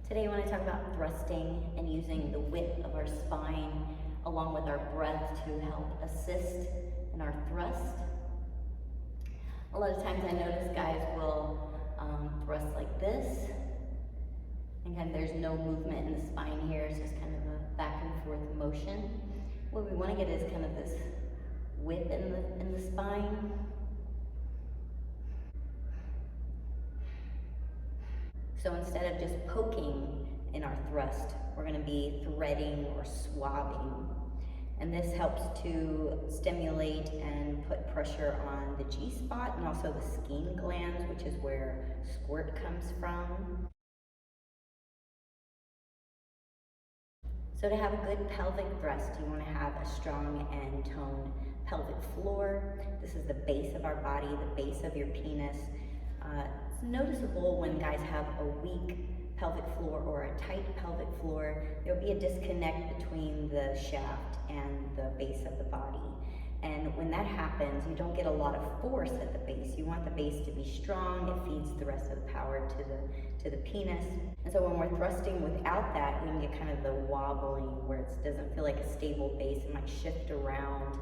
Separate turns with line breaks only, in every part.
Today I want to talk about thrusting and using the width of our spine along with our breath to help assist in our thrust. A lot of times I notice guys will thrust like this, and kind of there's no movement in the spine here. It's just kind of a back and forth motion. What we want to get is kind of this width in the spine. So instead of just poking in our thrust, we're going to be threading or swabbing. And this helps to stimulate and put pressure on the G-spot and also the skin glands, which is where squirt comes from. So to have a good pelvic thrust, you want to have a strong and toned pelvic floor. This is the base of our body, the base of your penis. It's noticeable when guys have a weak pelvic floor or a tight pelvic floor, there'll be a disconnect between the shaft and the base of the body. And when that happens, you don't get a lot of force at the base. You want the base to be strong. It feeds the rest of the power to the penis. And so when we're thrusting without that, you can get kind of the wobbling where it doesn't feel like a stable base. It might shift around.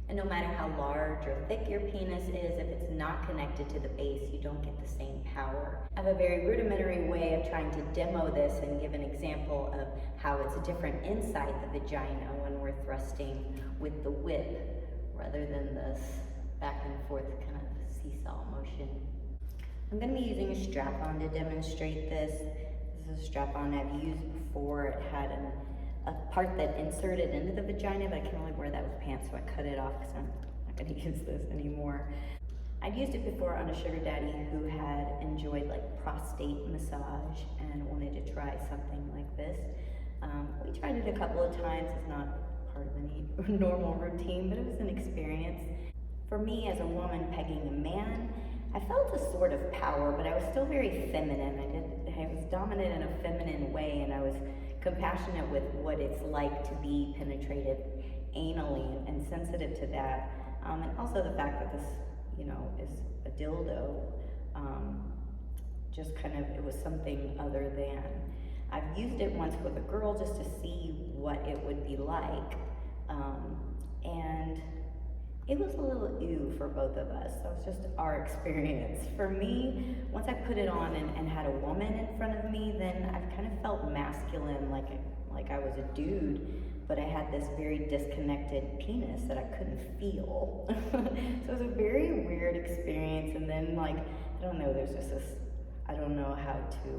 And no matter how large or thick your penis is, if it's not connected to the base, you don't get the same power. I have a very rudimentary way of trying to demo this and give an example of how it's different inside the vagina when we're thrusting with the width rather than this back and forth kind of seesaw motion. I'm going to be using a strap-on to demonstrate this. This is a strap-on I've used before. It had a part that inserted into the vagina, but I can only wear that with pants, so I cut it off because I'm not going to use this anymore. I'd used it before on a sugar daddy who had enjoyed like prostate massage and wanted to try something like this. We tried it a couple of times. It's not part of any normal routine, but it was an experience. For me as a woman pegging a man, I felt a sort of power, but I was still very feminine. I was dominant in a feminine way, and I was compassionate with what it's like to be penetrated anally and sensitive to that. And also the fact that this, is a dildo, just kind of, it was something other than. I've used it once with a girl just to see what it would be like. And it was a little ew for both of us. That was just our experience. For me, once I put it on and had a woman in front of me, then I kind of felt masculine, like I was a dude, but I had this very disconnected penis that I couldn't feel. So it was a very weird experience. And then I don't know, there's just this, I don't know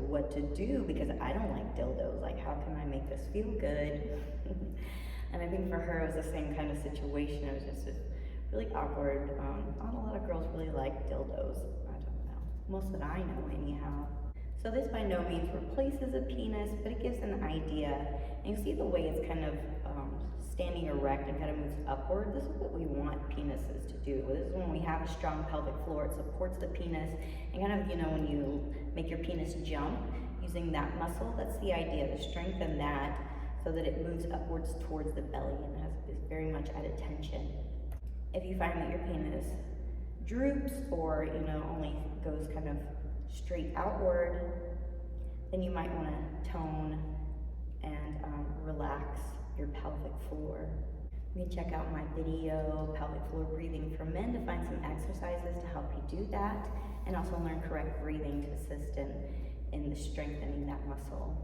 what to do because I don't like dildos. Like, how can I make this feel good? And I think for her, it was the same kind of situation. It was just really awkward. Not a lot of girls really like dildos. I don't know. Most that I know, anyhow. So this by no means replaces a penis, but it gives an idea. And you see the way it's kind of standing erect and kind of moves upward. This is what we want penises to do. This is when we have a strong pelvic floor. It supports the penis. And kind of, when you make your penis jump, using that muscle, that's the idea, to strengthen that so that it moves upwards towards the belly and is very much at attention. If you find that your penis droops or, only goes kind of straight outward, then you might want to tone and relax your pelvic floor. You can check out my video, Pelvic Floor Breathing for Men, to find some exercises to help you do that, and also learn correct breathing to assist in strengthening that muscle.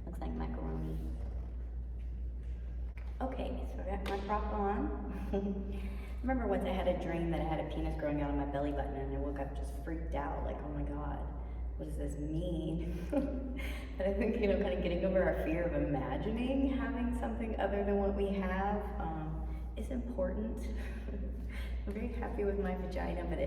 Looks like macaroni. Okay, so I got my prop on. I remember once I had a dream that I had a penis growing out of my belly button, and I woke up just freaked out, like, oh my God, what does this mean? But I think, kind of getting over our fear of imagining having something other than what we have is important. I'm very happy with my vagina, but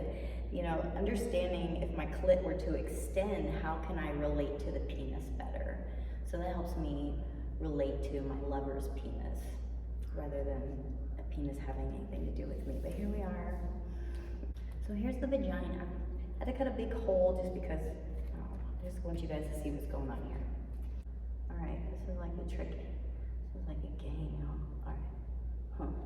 understanding if my clit were to extend, how can I relate to the penis better? So that helps me relate to my lover's penis rather than a penis having anything to do with me. But here we are. So here's the vagina. I had to cut a big hole just because I just want you guys to see what's going on here. All right, this is like the trick. This is like a game, y'all. All right.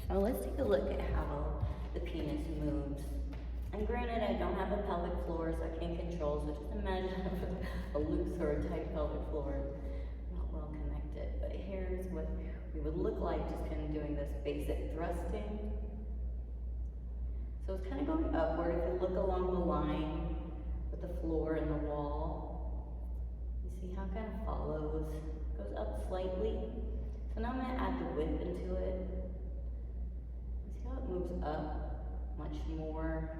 So let's take a look at how the penis moves. And granted, I don't have a pelvic floor, so I can't control, so just imagine a loose or a tight pelvic floor, not well connected. But here's what we would look like just kind of doing this basic thrusting. So it's kind of going upward. If you look along the line with the floor and the wall, you see how it kind of follows, goes up slightly. So now I'm going to add the width into it. See how it moves up much more,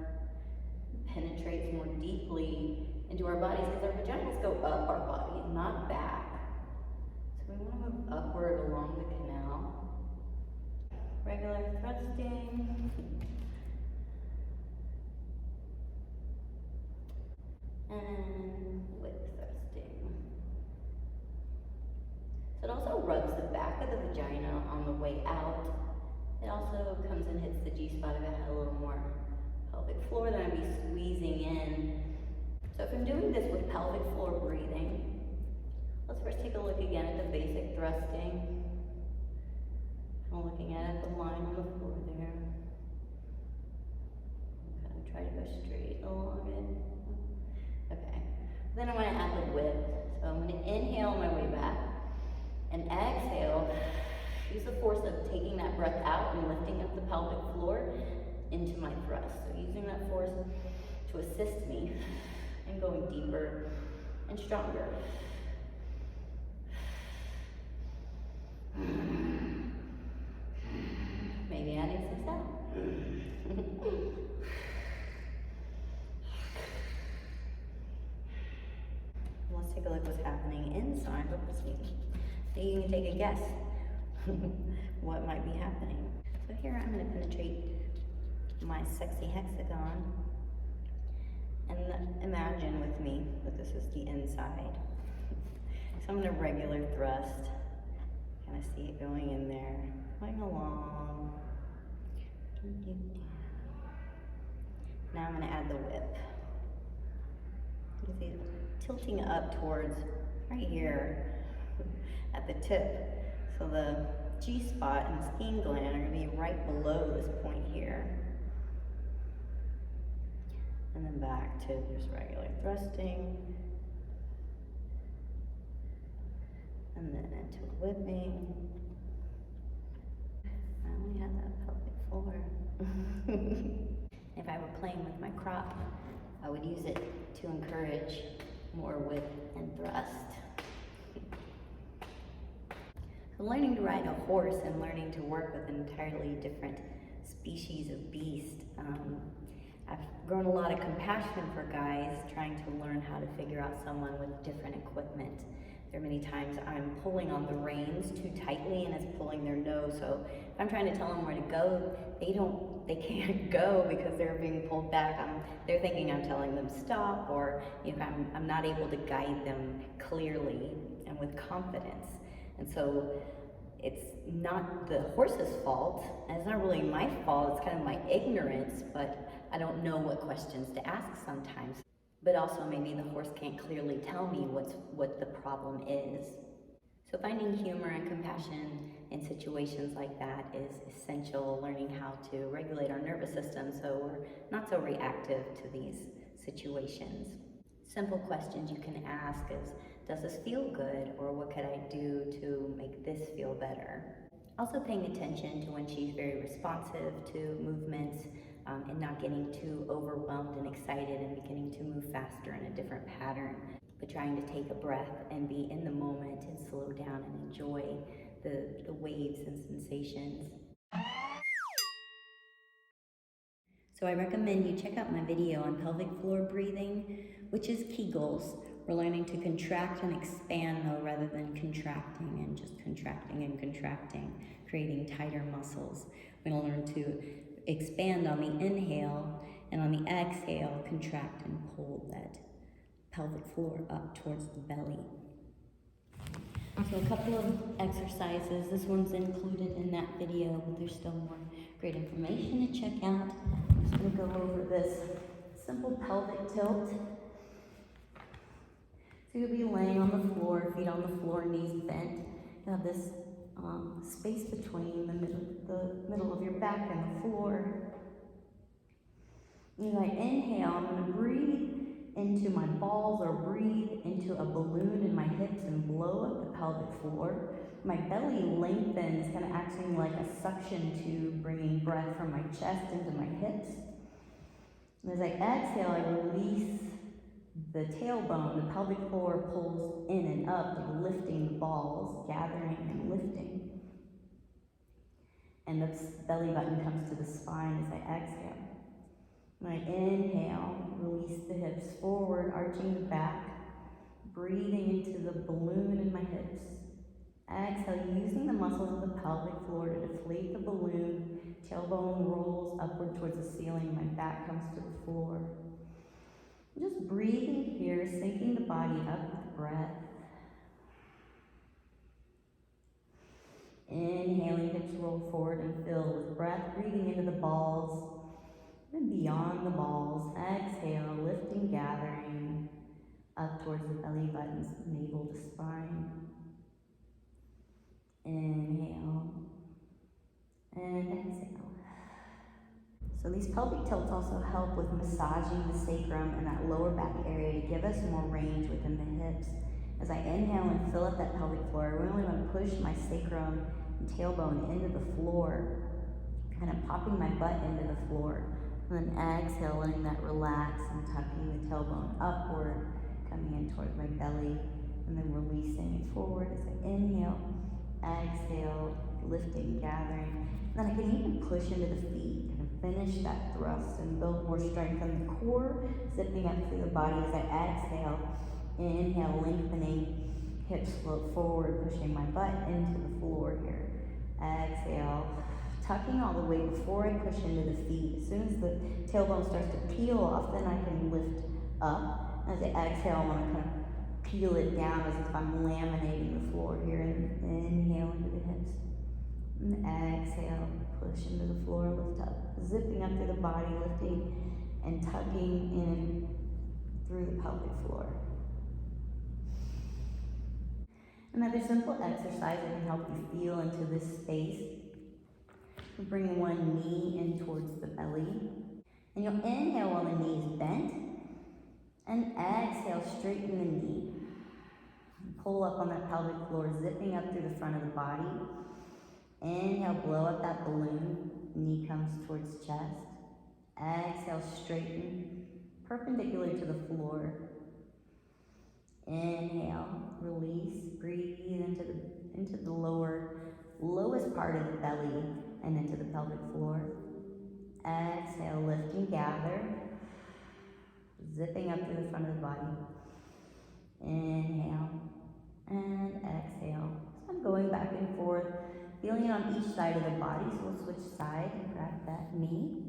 penetrates more deeply into our bodies, because our vaginas go up our body, not back. So we want to move upward along the canal. Regular thrusting. And width thrusting. So it also rubs the back of the vagina on the way out. It also comes and hits the G-spot if I had a little more pelvic floor, then I'd be squeezing in. So if I'm doing this with pelvic floor breathing, let's first take a look again at the basic thrusting. I'm looking at it, the line on the floor there. I'm kind of try to go straight along it. Okay. Then I want to add the width. So I'm going to inhale on my way back and exhale. Use the force of taking that breath out and lifting up the pelvic floor into my thrust. So using that force to assist me in going deeper and stronger. Maybe adding some sound. Let's take a look what's happening inside the pussy. So you can take a guess what might be happening. So here I'm going to penetrate my sexy hexagon, and imagine with me that this is the inside. So I'm going to regular thrust, kind of see it going in there, going along. Now I'm going to add the whip. You see it tilting up towards right here at the tip. So the G-spot and the skin gland are going to be right below this point here. And then back to just regular thrusting. And then into whipping. I only had that pelvic floor. If I were playing with my crop, I would use it to encourage more whip and thrust. So learning to ride a horse and learning to work with an entirely different species of beast. I've grown a lot of compassion for guys trying to learn how to figure out someone with different equipment. There are many times I'm pulling on the reins too tightly and it's pulling their nose. So if I'm trying to tell them where to go, they can't go because they're being pulled back. They're thinking I'm telling them stop, or I'm not able to guide them clearly and with confidence. And so it's not the horse's fault, and it's not really my fault, it's kind of my ignorance, but I don't know what questions to ask sometimes. But also maybe the horse can't clearly tell me what the problem is. So finding humor and compassion in situations like that is essential, learning how to regulate our nervous system so we're not so reactive to these situations. Simple questions you can ask is, does this feel good, or what could I do to make this feel better? Also paying attention to when she's very responsive to movements and not getting too overwhelmed and excited and beginning to move faster in a different pattern, but trying to take a breath and be in the moment and slow down and enjoy the waves and sensations. So I recommend you check out my video on pelvic floor breathing, which is Kegels. We're learning to contract and expand though, rather than contracting and just contracting and contracting, creating tighter muscles. We're gonna learn to expand on the inhale, and on the exhale, contract and pull that pelvic floor up towards the belly. So a couple of exercises. This one's included in that video, but there's still more great information to check out. I'm just going to go over this simple pelvic tilt. So you'll be laying on the floor, feet on the floor, knees bent. You have this space between the middle of your back and the floor. As I inhale, I'm going to breathe into my balls or breathe into a balloon in my hips and blow up the pelvic floor. My belly lengthens, kind of acting like a suction tube, bringing breath from my chest into my hips. And as I exhale, I release the tailbone. The pelvic floor pulls in and up, lifting the balls, gathering and lifting. And the belly button comes to the spine as I exhale. When I inhale, release the hips forward, arching the back, breathing into the balloon in my hips. Exhale, using the muscles of the pelvic floor to deflate the balloon. Tailbone rolls upward towards the ceiling. My back comes to the floor. Just breathing here, syncing the body up with breath. Inhaling, hips roll forward and fill with breath, breathing into the balls and beyond the balls. Exhale, lifting, gathering up towards the belly buttons, navel to spine. Inhale and exhale. So these pelvic tilts also help with massaging the sacrum and that lower back area to give us more range within the hips. As I inhale and fill up that pelvic floor, I really want to push my sacrum and tailbone into the floor, kind of popping my butt into the floor. And then exhale, letting that relax and tucking the tailbone upward, coming in towards my belly, and then releasing it forward as I inhale, exhale, lifting, gathering. Then I can even push into the feet and finish that thrust and build more strength in the core, zipping up through the body as I exhale. Inhale, lengthening, hips float forward, pushing my butt into the floor here. Exhale, tucking all the way before I push into the feet. As soon as the tailbone starts to peel off, then I can lift up. As I exhale, I want to kind of peel it down as if I'm laminating the floor here. And inhale into the hips. And exhale, push into the floor, lift up. Zipping up through the body, lifting and tugging in through the pelvic floor. Another simple exercise that can help you feel into this space. Bring one knee in towards the belly. And you'll inhale while the knee is bent. And exhale, straighten the knee. Pull up on that pelvic floor, zipping up through the front of the body. Inhale, blow up that balloon. Knee comes towards chest. Exhale, straighten, perpendicular to the floor. Inhale, release, breathe into the lowest part of the belly and into the pelvic floor. Exhale, lift and gather, zipping up through the front of the body. Inhale and exhale. So I'm going back and forth, feeling it on each side of the body. So we'll switch sides and grab that knee.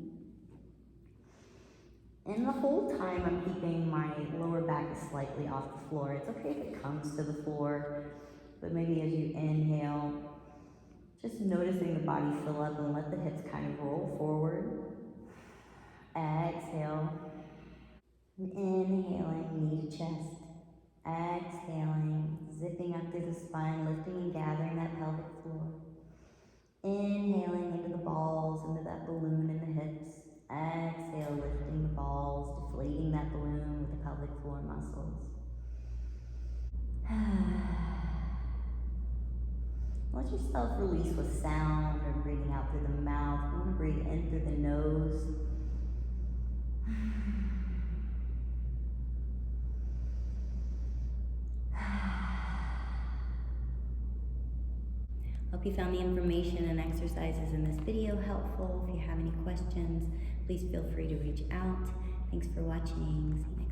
And the whole time I'm keeping my lower back slightly off the floor. It's okay if it comes to the floor, but maybe as you inhale, just noticing the body fill up and let the hips kind of roll forward. Exhale. And inhaling, knee to chest. Exhaling, zipping up through the spine, lifting and gathering that pelvic floor. Inhaling into the balls, into that balloon in the hips. Exhale, lifting the balls, deflating that balloon with the pelvic floor muscles. Let yourself release with sound or breathing out through the mouth. You want to breathe in through the nose. Hope you found the information and exercises in this video helpful. If you have any questions, please feel free to reach out. Thanks for watching. See you next time.